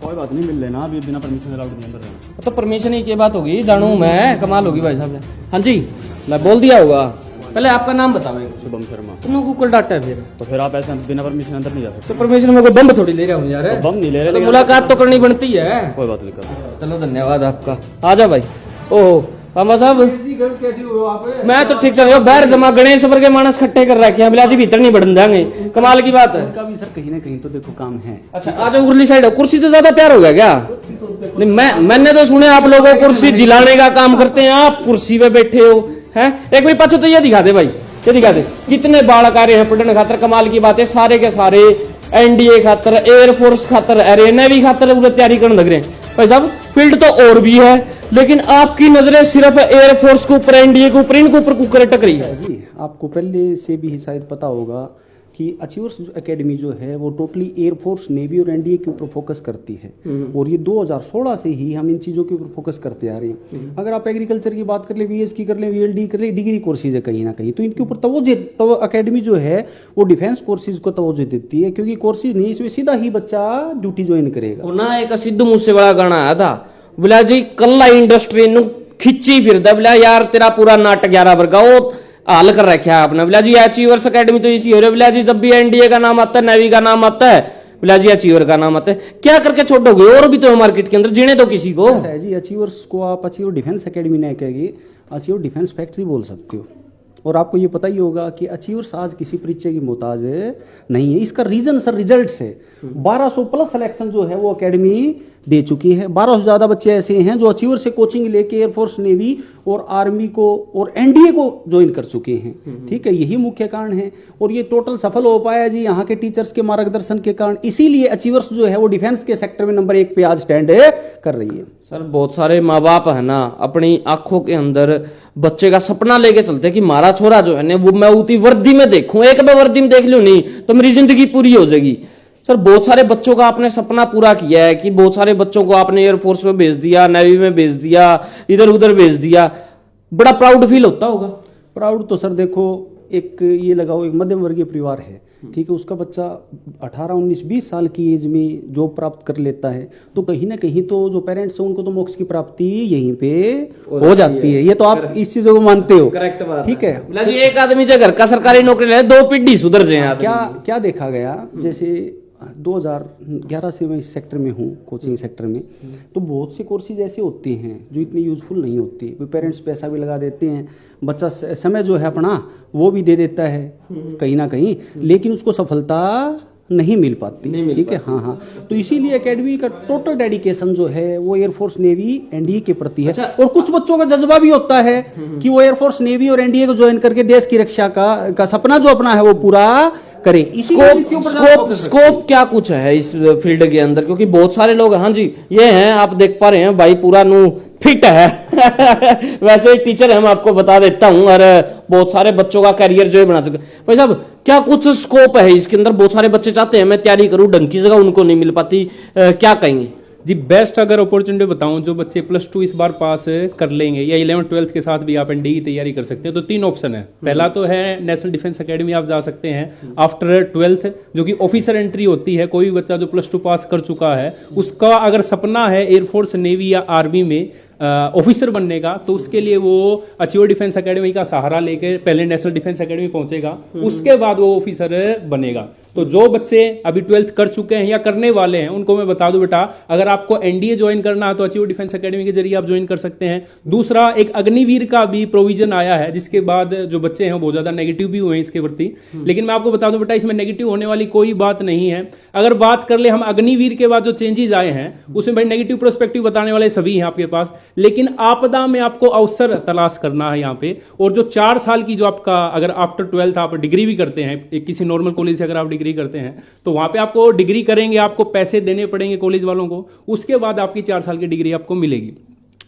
कोई बात नहीं, मिल लेना, अभी बिना परमिशन अलाउड नहीं अंदर रहना। तो परमिशन ही की बात होगी, जानू मैं, कमाल होगी भाई साहब। हाँ जी, मैं बोल दिया होगा। पहले आपका नाम बताओ। शुभम शर्मा। तुम गूगल डाटा है फिर तो फिर आप ऐसे बिना परमिशन अंदर नहीं जा सकते। तो परमिशन में कोई बम थोड़ी ले रहा हूँ यार। तो बम नहीं ले रहे, तो मुलाकात तो करनी बनती है। कोई बात नहीं कर। चलो धन्यवाद आपका। आ जा भाई। ओह पामा साहब, मैं तो ठीक चल बाहर जमा गणेश सबर के मानस खट्टे कर रखे हैं, बिलासी भीतर नहीं बढ़न देंगे। कमाल की बात है। उनका भी सर कहीं ना कहीं तो देखो काम है। अच्छा आ जाओ उर्ली साइड। कुर्सी तो ज्यादा प्यार हो गया क्या? नहीं मैंने तो सुने आप लोगों को कुर्सी दिलाने का काम करते हैं, आप कुर्सी पे बैठे हो हैं। एक बार पाछो तो ये दिखा दे भाई, ये दिखा दे कितने बालक आ रहे हैं पढ़ने खातर। कमाल की बात है, सारे के सारे एनडीए खातर, एयरफोर्स खातर, अरे नेवी खातर पूरे तैयारी करने लग रहे हैं। भाई साहब फील्ड तो और भी है, लेकिन आपकी नजरें सिर्फ एयरफोर्स के ऊपर, एनडीए के ऊपर, इनके ऊपर कुकर टक रही है। जी आपको पहले से भी शायद पता होगा कि अचीवर्स एकेडमी जो है वो टोटली एयरफोर्स, नेवी और एनडीए के ऊपर फोकस करती है। और ये 2016 से ही हम इन चीज़ों के ऊपर फोकस करते आ रहे हैं। अगर आप एग्रीकल्चर की बात कर ले, वीएस की कर ले, वीएलडी कर ले, डिग्री कोर्सेज है कहीं ना कहीं, तो इनके ऊपर तो अकेडमी जो है वो डिफेंस कोर्सेज को तवज्जो देती है, क्योंकि कोर्सेज नहीं, इसमें सीधा ही बच्चा ड्यूटी ज्वाइन करेगा। ना एक सिद्धू मूसेवाला गाना आया था, बोला जी कल्ला इंडस्ट्री नु खिंची फिरदा, बोला यार तेरा पूरा नाटक 11 वर्गा वो हाल कर रखा है आपने। बोला जी अचीवर्स एकेडमी तो इसी हो रही है। बोला जी जब भी एनडीए का नाम आता है, नेवी का नाम आता है, बोला जी अचीवर का नाम आता है। क्या करके छोड़ोगे? और भी तो मार्केट के अंदर जीने तो किसी को है जी। अचीवर्स को आप अचीवर डिफेंस एकेडमी नहीं कहेगी, अचीवर डिफेंस फैक्ट्री बोल सकते हो। और आपको ये पता ही होगा कि अचीवर्स आज किसी परिचय की मोहताज नहीं है। इसका रीजन सर रिजल्ट्स है। 1200 प्लस सिलेक्शन जो है वो एकेडमी दे चुकी है। 1200 से ज़्यादा बच्चे ऐसे हैं जो अचीवर से कोचिंग लेके एयरफोर्स, नेवी और आर्मी को और एनडीए को ज्वाइन कर चुके हैं। ठीक है, यही मुख्य कारण है। और ये टोटल सफल हो पाया जी यहाँ के टीचर्स के मार्गदर्शन के कारण। इसीलिए अचीवर्स जो है वो डिफेंस के सेक्टर में नंबर 1 पे आज स्टैंड कर रही है। सर बहुत सारे माँ बाप है ना, अपनी आंखों के अंदर बच्चे का सपना लेके चलते हैं कि हमारा छोरा जो है ना वो मैं उसी वर्दी में देखूं। एक बार वर्दी में देख लूं नहीं तो मेरी जिंदगी पूरी हो जाएगी। सर बहुत सारे बच्चों का आपने सपना पूरा किया है कि बहुत सारे बच्चों को आपने एयरफोर्स में भेज दिया, नेवी में भेज दिया, इधर उधर भेज दिया। बड़ा प्राउड फील होता होगा। प्राउड तो सर देखो, एक ये लगाओ, एक मध्यम वर्गीय परिवार है, ठीक है, उसका बच्चा 18, 19, 20 साल की एज में जॉब प्राप्त कर लेता है, तो कहीं ना कहीं तो जो पेरेंट्स हैं उनको तो मोक्ष की प्राप्ति यहीं पे हो जाती है। ये तो आप इस चीजों को मानते हो। करेक्ट बात, ठीक है। मतलब एक आदमी जो घर का सरकारी नौकरी ले, 2 पीढ़ी सुधर जाए। क्या देखा गया, जैसे 2011 से मैं इस सेक्टर में हूँ, कोचिंग सेक्टर में, तो बहुत से कोर्सेज ऐसे होते हैं जो इतने यूजफुल नहीं होते। पेरेंट्स पैसा भी लगा देते हैं, बच्चा समय जो है अपना वो भी दे देता है कहीं ना कहीं, लेकिन उसको सफलता नहीं मिल पाती। ठीक है, हाँ। तो इसीलिए एकेडमी का टोटल डेडिकेशन जो है वो एयरफोर्स, नेवी, एनडीए के प्रति है। और कुछ बच्चों का जज्बा भी होता है कि वो एयरफोर्स, नेवी और एनडीए को ज्वाइन करके देश की रक्षा का सपना जो अपना है वो पूरा करे। स्कोप क्या कुछ है इस फील्ड के अंदर? क्योंकि बहुत सारे लोग, हाँ जी ये हैं, आप देख पा रहे हैं भाई पूरा नू फिट है वैसे टीचर हम आपको बता देता हूं, और बहुत सारे बच्चों का करियर जो है बना सके। भाई साहब क्या कुछ स्कोप है इसके अंदर? बहुत सारे बच्चे चाहते हैं मैं तैयारी करूं, ढंग की जगह उनको नहीं मिल पाती, क्या कहेंगे जी? बेस्ट अगर अपॉर्चुनिटी बताऊं, जो बच्चे +2 इस बार पास कर लेंगे या 11th 12th के साथ भी आप एनडीए की तैयारी कर सकते हैं, तो 3 ऑप्शन है। पहला तो है नेशनल डिफेंस एकेडमी आप जा सकते हैं आफ्टर 12th, जो कि ऑफिसर एंट्री होती है। कोई भी बच्चा जो +2 पास कर चुका है उसका अगर सपना है एयरफोर्स, नेवी या आर्मी में ऑफिसर बनने का, तो उसके लिए वो अचीवर डिफेंस एकेडमी का सहारा लेकर पहले नेशनल डिफेंस एकेडमी पहुंचेगा, उसके बाद वो ऑफिसर बनेगा। तो जो बच्चे अभी 12th कर चुके हैं या करने वाले हैं उनको मैं बता दूं बेटा, अगर आपको एनडीए ज्वाइन करना है तो अचीवर डिफेंस एकेडमी के जरिए आप ज्वाइन कर सकते हैं। दूसरा, एक अग्निवीर का भी प्रोविजन आया है, जिसके बाद जो बच्चे हैं बहुत ज्यादा नेगेटिव भी हुए हैं इसके प्रति, लेकिन मैं आपको बता दूं बेटा इसमें नेगेटिव होने वाली कोई बात नहीं है। अगर बात कर ले हम अग्निवीर के बाद जो चेंजेस आए हैं उसमें भाई नेगेटिव पर्सपेक्टिव बताने वाले सभी हैं आपके पास, लेकिन आपदा में आपको अवसर तलाश करना है यहाँ पे। और जो 4 साल की जो आपका, अगर आफ्टर 12th आप डिग्री भी करते हैं किसी नॉर्मल कॉलेज से, अगर आप डिग्री करते हैं तो वहां पे आपको डिग्री करेंगे, आपको पैसे देने पड़ेंगे कॉलेज वालों को, उसके बाद आपकी 4 साल की डिग्री आपको मिलेगी।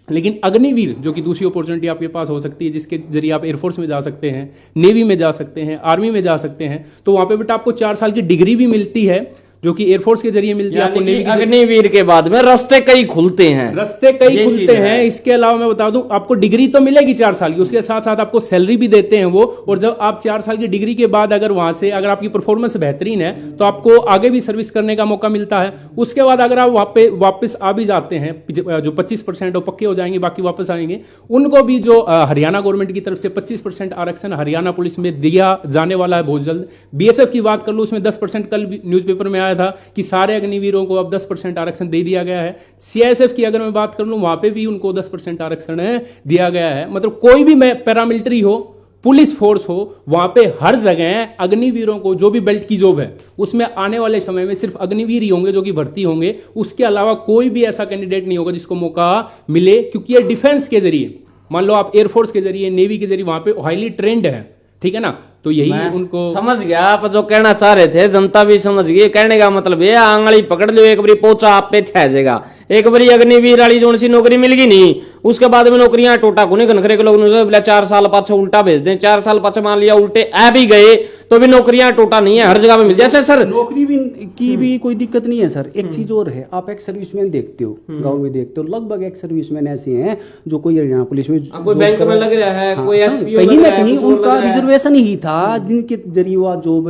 लेकिन अग्निवीर जो कि दूसरी अपॉर्चुनिटी आपके पास हो सकती है, जिसके जरिए आप एयरफोर्स में जा सकते हैं, नेवी में जा सकते हैं, आर्मी में जा सकते हैं, तो वहां पे बेटा आपको 4 साल की डिग्री भी मिलती है। जो कि एयरफोर्स के जरिए मिलती है आपको, नेवी के अग्निवीर के बाद में रास्ते कई खुलते हैं, रास्ते कई ये खुलते चीज हैं। है। इसके अलावा मैं बता दूं, आपको डिग्री तो मिलेगी 4 साल की, उसके साथ साथ आपको सैलरी भी देते हैं वो। और जब आप 4 साल की डिग्री के बाद अगर वहां से अगर आपकी परफॉर्मेंस बेहतरीन है तो आपको आगे भी सर्विस करने का मौका मिलता है। उसके बाद अगर आप वापस आ भी जाते हैं, जो 25% वो पक्के हो जाएंगे, बाकी वापस आएंगे, उनको भी जो हरियाणा गवर्नमेंट की तरफ से 25% आरक्षण हरियाणा पुलिस में दिया जाने वाला है बहुत जल्द। बीएसएफ की बात कर लूं, उसमें 10%, कल न्यूज़पेपर में आया था कि सारे अग्निवीरों को अब 10% आरक्षण दे दिया गया है। सीआईएसएफ की अगर मैं बात कर लूं, वहां पे भी उनको 10% आरक्षण दिया गया है। मतलब कोई भी पैरामिलिट्री हो, पुलिस फोर्स हो, वहां पे हर जगह अग्निवीरों को, जो भी बेल्ट की जॉब है उसमें आने वाले समय में सिर्फ अग्निवीर ही होंगे जो कि भर्ती होंगे। उसके अलावा कोई भी ऐसा कैंडिडेट नहीं होगा जिसको मौका मिले, क्योंकि ये डिफेंस के जरिए, मान लो आप एयरफोर्स के जरिए, नेवी के जरिए वहां पे हाईली ट्रेंड है, ठीक है ना। तो यही उनको समझ गया आप जो कहना चाह रहे थे, जनता भी समझ गई। कहने का मतलब ये आंगली पकड़ लो, एक बारी पोचा आप पे थे जाएगा। एक बारी अग्निवीर वाली जोन सी नौकरी मिल गई नहीं, उसके बाद में नौकरियां टोटा कुने घनखरे के लोग 4 साल पाछे उल्टा भेज दें, 4 साल पाछे मान लिया उल्टे आ भी गए तो भी नौकरियां टोटा नहीं है, हर जगह पे मिल जाए। अच्छा सर, नौकरी भी की भी कोई दिक्कत नहीं है सर। एक चीज और है, आप एक सर्विसमैन देखते हो, गांव में देखते हो, लगभग एक सर्विसमैन ऐसे हैं जो कोई हरियाणा पुलिस में कोई बैंक में लग रहा है, कोई एसपी कहीं ना कहीं उनका रिजर्वेशन ही था जिनके जरिए वो जॉब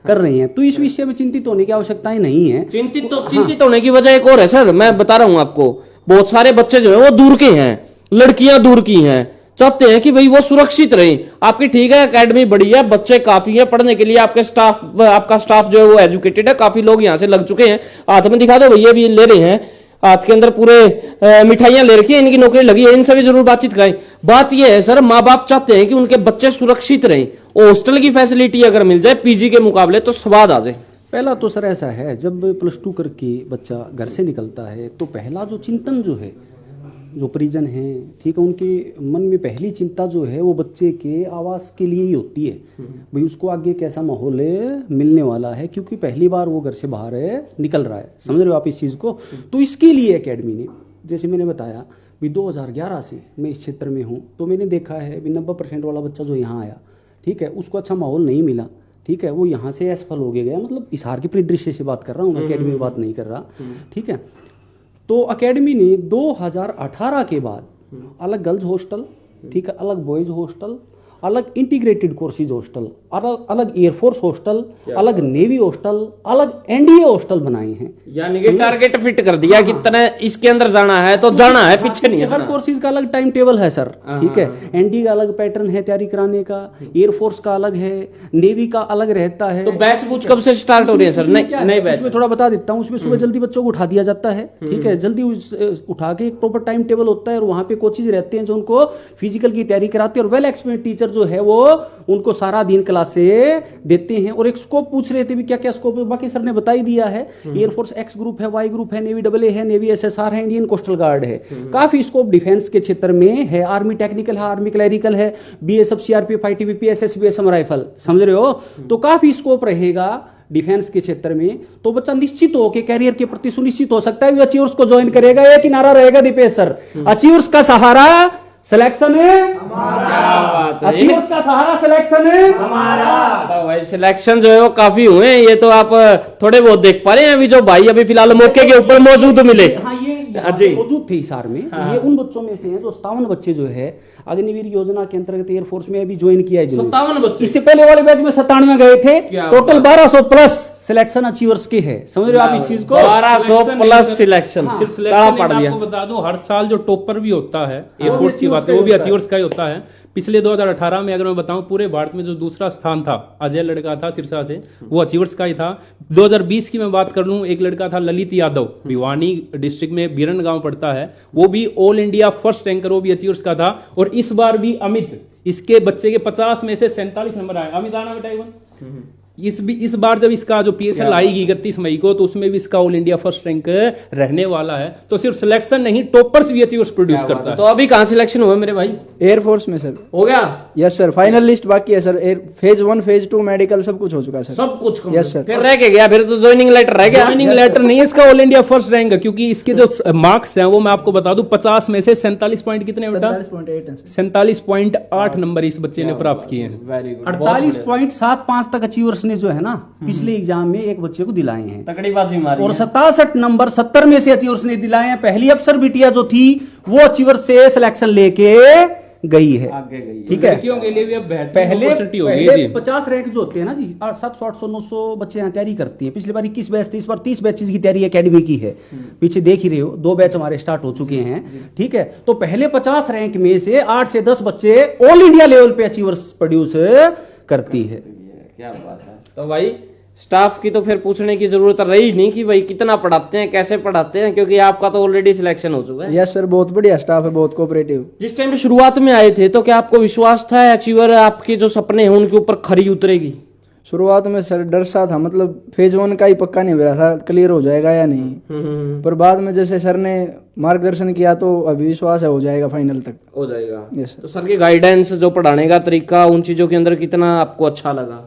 कर रहे हैं। तो इस विषय में चिंतित होने की आवश्यकताएं नहीं है। चिंतित होने की वजह एक और है सर, मैं बता रहा हूं आपको। बहुत सारे बच्चे जो है वो दूर के हैं, लड़कियां दूर की हैं, चाहते हैं कि भाई वो सुरक्षित रहे। आपकी ठीक है, एकेडमी बड़ी है, बच्चे काफी है पढ़ने के लिए, आपका स्टाफ जो है वो एजुकेटेड है, काफी लोग यहाँ से लग चुके हैं। हाथ में दिखा दो भैया, भी ले रहे हैं, हाथ के अंदर पूरे मिठाइयां ले रखी है, इनकी नौकरी लगी है, इनसे भी जरूर बातचीत कराएं। बात यह है सर, माँ बाप चाहते हैं कि उनके बच्चे सुरक्षित रहें, हॉस्टल की फैसिलिटी अगर मिल जाए पीजी के मुकाबले तो स्वाद आ जाए। पहला तो सर ऐसा है, जब +2 करके बच्चा घर से निकलता है तो पहला जो चिंतन जो है, जो परिजन हैं, ठीक है, उनके मन में पहली चिंता जो है वो बच्चे के आवास के लिए ही होती है। भाई उसको आगे कैसा माहौल मिलने वाला है, क्योंकि पहली बार वो घर से बाहर निकल रहा है। समझ रहे हो आप इस चीज़ को। तो इसके लिए एकेडमी ने, जैसे मैंने बताया भी 2011 से मैं इस क्षेत्र में हूँ, तो मैंने देखा है भी 90% वाला बच्चा जो यहाँ आया, ठीक है, उसको अच्छा माहौल नहीं मिला, ठीक है, वो यहाँ से असफल हो गया। मतलब हिसार के परिदृश्य से बात कर रहा हूँ मैं, एकेडमी में बात नहीं कर रहा, ठीक है। तो एकेडमी ने 2018 के बाद अलग गर्ल्स हॉस्टल, ठीक है, अलग बॉयज हॉस्टल, अलग इंटीग्रेटेड कोर्सेज हॉस्टल, अलग एयरफोर्स हॉस्टल, अलग नेवी हॉस्टल, अलग एनडीए हॉस्टल बनाए हैं। यानी कि टारगेट फिट कर दिया कि कितना इसके अंदर जाना है तो जाना है, पीछे नहीं है। हर कोर्सेज का अलग टाइम टेबल है सर, ठीक है। एनडीए का अलग पैटर्न है तैयारी कराने का, एयरफोर्स का अलग है, नेवी का अलग रहता है। तो बैच बुच कब से स्टार्ट हो रही है सर? नई बैच उसमें थोड़ा बता देता हूँ। उसमें सुबह जल्दी बच्चों को उठा दिया जाता है, ठीक है, जल्दी उठा के एक प्रॉपर टाइम टेबल होता है, और वहाँ पे कोचेज रहते हैं जो उनको फिजिकल की तैयारी कराते हैं, और वेल एक्सपीरियंस टीचर जो है वो उनको सारा दिन क्लास से देते हैं। और एक स्कोप पूछ रहे थे भी क्या क्या स्कोप है, बाकी सर ने बता ही दिया है। एयरफोर्स एक्स ग्रुप है, वाई ग्रुप है, नेवी AA है, नेवी SSR है, इंडियन कोस्टल गार्ड है। काफी स्कोप डिफेंस के क्षेत्र में है। आर्मी टेक्निकल है, आर्मी क्लैरिकल है, BSF CRPF ITBP SSB Assam rifle, समझ रहे हो। तो काफी स्कोप रहेगा डिफेंस के क्षेत्र में। तो बच्चा निश्चित हो के कैरियर के प्रति सुनिश्चित हो सकता है, अचीवर्स को ज्वाइन करेगा। एक ही नारा रहेगा दीपेश सर, अचीवर्स का सहारा सिलेक्शन है हमारा, अचीवर्स का सहारा सिलेक्शन है हमारा। तो भाई सिलेक्शन जो है वो काफी हुए हैं, ये तो आप थोड़े बहुत देख पा रहे हैं। अभी जो भाई अभी फिलहाल मौके के ऊपर मौजूद मिले, हाँ ये मौजूद थे हिसार में। ये उन बच्चों में से हैं जो 57 बच्चे जो है अग्निवीर योजना के अंतर्गत एयरफोर्स में अभी ज्वाइन किया है। 57 बच्चे, इससे पहले वाले बैच में 97 गए थे। टोटल 1200 प्लस सिलेक्शन अचीवर्स के है। समझ रहे हो आप इस चीज को? 1200 प्लस सिलेक्शन, सिर्फ सिलेक्शन आपको बता दूं, हर साल जो टॉपर भी होता है एयरफोर्स की बात है, वो भी अचीवर्स का ही होता है। पिछले 2018 में अगर मैं बताऊं, पूरे भारत में जो दूसरा स्थान था, अजय लड़का था सिरसा से, वो अचीवर्स का ही था। 2020 की मैं बात कर लूं, एक लड़का था ललित यादव, भिवानी डिस्ट्रिक्ट में बीरन गांव पड़ता है, वो भी ऑल इंडिया फर्स्ट रैंकर, वो भी अचीवर्स का था। और इस बार भी अमित, इसके बच्चे के 50 में से 47 नंबर आए। अमित आना बेटा इवन इस बार जब इसका जो PSL आएगी 31 मई को, तो उसमें भी इसका ऑल इंडिया फर्स्ट रैंक रहने वाला है। तो सिर्फ सिलेक्शन नहीं, टॉपर्स भी अचीवर्स प्रोड्यूस करता है। तो अभी कहां सिलेक्शन हुआ मेरे भाई? एयरफोर्स में सर हो गया? यस सर, फाइनल लिस्ट बाकी है सर। फेज 1 फेज 2 मेडिकल सब कुछ हो चुका है सर, सब कुछ। Yes sir. फिर रह के गया, फिर तो ज्वाइनिंग लेटर रह गया। ज्वाइनिंग लेटर नहीं है इसका, ऑल इंडिया फर्स्ट रैंक, क्योंकि इसके जो मार्क्स हैं वो मैं आपको बता दूं, 50 में से 47 पॉइंट कितने बेटा? 47.8 47.8 नंबर इस बच्चे ने प्राप्त किए हैं। Very good. 48.75 तक अचीवर्स उसने जो है ना पिछले एग्जाम में एक बच्चे को दिलाए हैं तकड़ी बाजी मारी और है। 67 नंबर 70 में से अचीवर्स ने दिलाए हैं। पहली अफसर बिटिया जो थी वो अचीवर से सिलेक्शन लेके गई है, आगे गई है। ठीक है। लड़कियों के लिए भी अब बेहतर पहले अपॉर्चुनिटी हो गई पहले थी। 50 रैंक जो होते हैं ना जी, 700 800 900 बच्चे यहाँ तैयारी करती हैं। पिछली बार 21 बैच थी, इस बार 30 बैचेस की तैयारी एकेडमी की है। पीछे देख ही रहे हो, 2 बैच हमारे स्टार्ट हो चुके हैं, ठीक है। तो पहले 50 रैंक में से 8 से 10 बच्चे ऑल इंडिया लेवल पे अचीवर्स प्रोड्यूस करती है। क्या बात है। तो भाई स्टाफ की तो फिर पूछने की जरूरत रही नहीं कि भाई कितना पढ़ाते हैं, कैसे पढ़ाते हैं, क्योंकि आपका तो ऑलरेडी सिलेक्शन हो चुका है। यस सर, बहुत बढ़िया स्टाफ है, बहुत कोऑपरेटिव। जिस टाइम शुरुआत में आए थे तो क्या आपको विश्वास था अचीवर आपके जो सपने हैं उनके ऊपर खरी उतरेगी? शुरुआत में सर डर सा था, मतलब फेज 1 का ही पक्का नहीं मिला था क्लियर हो जाएगा या नहीं। पर बाद में जैसे सर ने मार्गदर्शन किया तो अभी विश्वास है हो जाएगा फाइनल तक। हो जाएगा। यस तो सर की गाइडेंस, जो पढ़ाने का तरीका, उन चीजों के अंदर कितना आपको अच्छा लगा?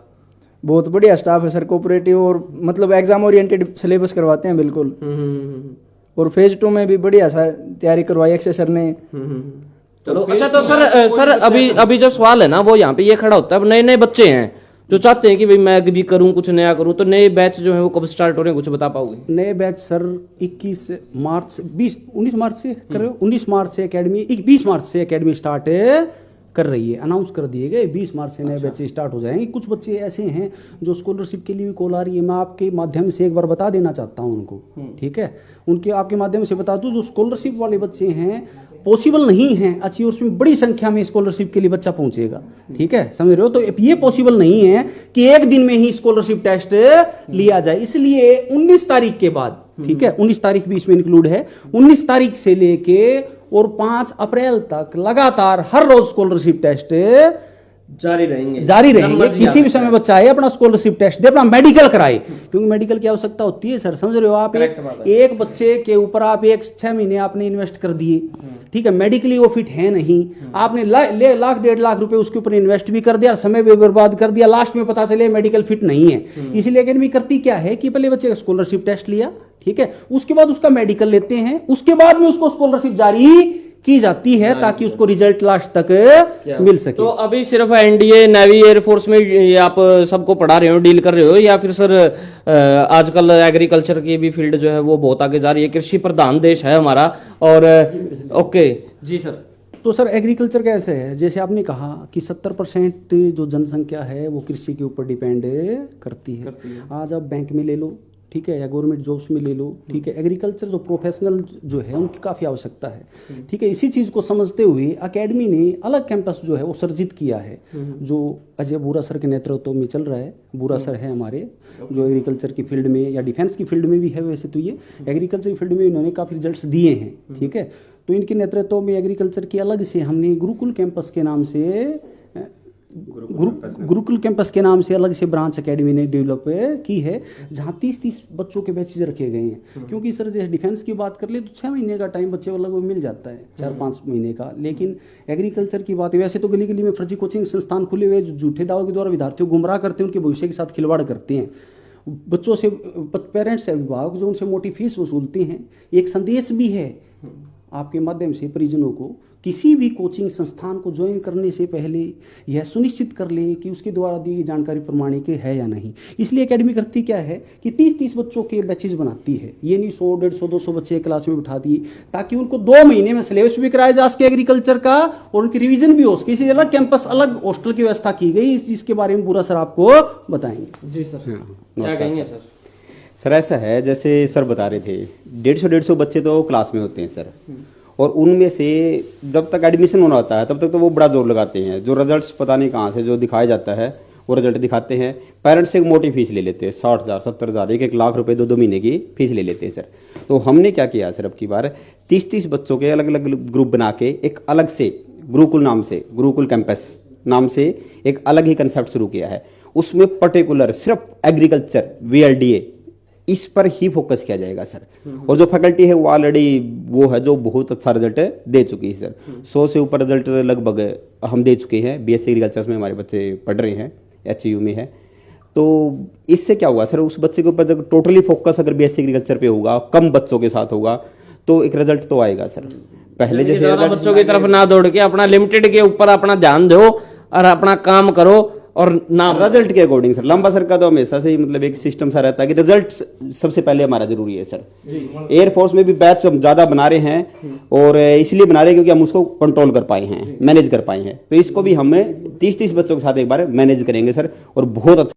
बहुत बढ़िया स्टाफ है सर, कोऑपरेटिव, और मतलब एग्जाम ओरिएंटेड सिलेबस करवाते हैं बिल्कुल। और फेज 2 में भी बढ़िया सर तैयारी करवाई अक्षय सर ने। चलो अच्छा। तो सर अभी जो सवाल है ना वो यहाँ पे ये खड़ा होता है, अब नए नए बच्चे हैं जो चाहते हैं कि भाई मैं भी करूं, कुछ नया करूं, तो नए बैच जो है वो कब स्टार्ट हो रहे हैं, कुछ बता पाओगे? नए बैच सर 19 मार्च से कर रहे हो। 19 मार्च से एकेडमी, 20 मार्च से एकेडमी स्टार्ट कर रही है, अनाउंस कर दिए गए। 20 मार्च से नए बैच स्टार्ट हो जाएंगे। कुछ बच्चे ऐसे हैं जो स्कॉलरशिप के लिए भी कॉल आ रही है, मैं आपके माध्यम से एक बार बता देना चाहता हूं उनको, ठीक है। उनके आपके माध्यम से बता दूं, जो स्कॉलरशिप वाले बच्चे हैं पॉसिबल नहीं है अचीवर्स में बड़ी संख्या में स्कॉलरशिप के लिए बच्चा पहुंचेगा, ठीक है, समझ रहे हो। तो ये पॉसिबल नहीं है कि एक दिन में ही स्कॉलरशिप टेस्ट लिया जाए, इसलिए 19 तारीख के बाद, ठीक है, 19 तारीख भी इसमें इंक्लूड है, 19 तारीख से लेके और 5 अप्रैल तक लगातार हर रोज स्कॉलरशिप टेस्ट जारी रहेंगे। किसी भी समय बच्चा आए अपना स्कॉलरशिप टेस्ट दे, अपना मेडिकल कराए, क्योंकि मेडिकल की आवश्यकता होती है सर, समझ रहे हो आप। एक बच्चे के ऊपर आप 6 महीने आपने इन्वेस्ट कर दिए, ठीक है, मेडिकली वो फिट है नहीं, आपने लाख 1.5 लाख रुपए उसके ऊपर इन्वेस्ट भी कर दिया, समय भी बर्बाद कर दिया, लास्ट में पता चले मेडिकल फिट नहीं है। इसलिए एकेडमी करती क्या है कि पहले बच्चे का स्कॉलरशिप टेस्ट लिया, ठीक है, उसके बाद उसका मेडिकल लेते हैं, उसके बाद में उसको स्कॉलरशिप जारी की जाती है ताकि उसको रिजल्ट लास्ट तक मिल सके। तो अभी सिर्फ एनडीए, नेवी, एयरफोर्स में ये आप सबको पढ़ा रहे हो, डील कर रहे हो, या फिर सर आजकल एग्रीकल्चर की भी फील्ड जो है वो बहुत आगे जा रही है, कृषि प्रधान देश है हमारा, और ओके जी सर। तो सर एग्रीकल्चर का ऐसे है, जैसे आपने कहा कि 70% जो जनसंख्या है वो कृषि के ऊपर डिपेंड करती है। आज आप बैंक में ले लो, ठीक है, या गवर्नमेंट जॉब्स में ले लो, ठीक है, एग्रीकल्चर जो प्रोफेशनल जो है उनकी काफ़ी आवश्यकता है, ठीक है। इसी चीज़ को समझते हुए एकेडमी ने अलग कैंपस जो है वो सर्जित किया है, जो अजय बूरा सर के नेतृत्व में चल रहा है। बूरा सर है हमारे, जो एग्रीकल्चर की फील्ड में या डिफेंस की फील्ड में भी है, वैसे तो ये एग्रीकल्चर की फील्ड में इन्होंने काफ़ी रिजल्ट्स दिए हैं, ठीक है। तो इनके नेतृत्व में एग्रीकल्चर की अलग से हमने गुरुकुल कैंपस के नाम से गुरुकुल कैंपस के नाम से अलग से ब्रांच एकेडमी ने डेवलप की है, जहाँ 30-30 बच्चों के बैचेज रखे गए हैं। क्योंकि सर जैसे डिफेंस की बात कर ले तो 6 महीने का टाइम बच्चे को लगभग मिल जाता है, 4-5 महीने का, लेकिन एग्रीकल्चर की बात है, वैसे तो गली गली में फर्जी कोचिंग संस्थान खुले हुए जो झूठे दावों के द्वारा विद्यार्थियों को गुमराह करते हैं, उनके भविष्य के साथ खिलवाड़ करते हैं, बच्चों से पेरेंट्स अभिभावक जो उनसे मोटी फीस वसूलते हैं। एक संदेश भी है आपके माध्यम से परिजनों को, किसी भी कोचिंग संस्थान को ज्वाइन करने से पहले यह सुनिश्चित कर ले कि उसके द्वारा दी गई जानकारी प्रमाणिक है या नहीं। इसलिए एकेडमी करती क्या है कि 30-30 बच्चों के बैचेज बनाती है, ये नहीं 100, 150, 200 बच्चे क्लास में बिठा दिए, ताकि उनको 2 महीने में सिलेबस भी कराया जा सके एग्रीकल्चर का और उनकी रिवीजन भी हो सके। इसलिए अलग कैंपस, अलग हॉस्टल की व्यवस्था की गई। इस चीज़ के बारे में पूरा सर आपको बताएंगे। जी सर, क्या कहेंगे सर? सर ऐसा है, जैसे सर बता रहे थे 150 बच्चे तो क्लास में होते हैं सर, और उनमें से जब तक एडमिशन होना होता है तब तक तो वो बड़ा जोर लगाते हैं, जो रिजल्ट्स पता नहीं कहाँ से जो दिखाया जाता है वो रिजल्ट दिखाते हैं। पेरेंट्स से एक मोटी फीस ले लेते हैं, 60,000, 70,000, 1-1 लाख रुपए 2-2 महीने की फीस ले लेते हैं सर। तो हमने क्या किया सर, अब की बार 30-30 बच्चों के अलग अलग ग्रुप बना के एक अलग से गुरुकुल नाम से, गुरुकुल कैंपस नाम से एक अलग ही कंसेप्ट शुरू किया है। उसमें पर्टिकुलर सिर्फ एग्रीकल्चर VLDA इस पर ही फोकस किया जाएगा सर। और जो फैकल्टी है वो ऑलरेडी वो है जो बहुत अच्छा रिजल्ट दे चुकी है सर। 100 से ऊपर रिजल्ट लगभग हम दे चुके हैं। BSc एग्रीकल्चर में हमारे बच्चे पढ़ रहे हैं, HU में है। तो इससे क्या हुआ सर, उस बच्चे के ऊपर जब टोटली फोकस अगर BSc एग्रीकल्चर पे होगा, कम बच्चों के साथ होगा, तो एक रिजल्ट तो आएगा सर। पहले जैसे बच्चों की तरफ ना दौड़ के अपना लिमिटेड के ऊपर अपना ध्यान दो और अपना काम करो, और नाम रिजल्ट के अकॉर्डिंग सर। लंबा सर का तो हमेशा से ही मतलब एक सिस्टम सा रहता है कि रिजल्ट सबसे पहले हमारा जरूरी है सर। एयरफोर्स में भी बैच हम ज्यादा बना रहे हैं और इसलिए बना रहे हैं क्योंकि हम उसको कंट्रोल कर पाए हैं, मैनेज कर पाए हैं। तो इसको भी हमें 30-30 बच्चों के साथ एक बार मैनेज करेंगे सर और बहुत अच्छा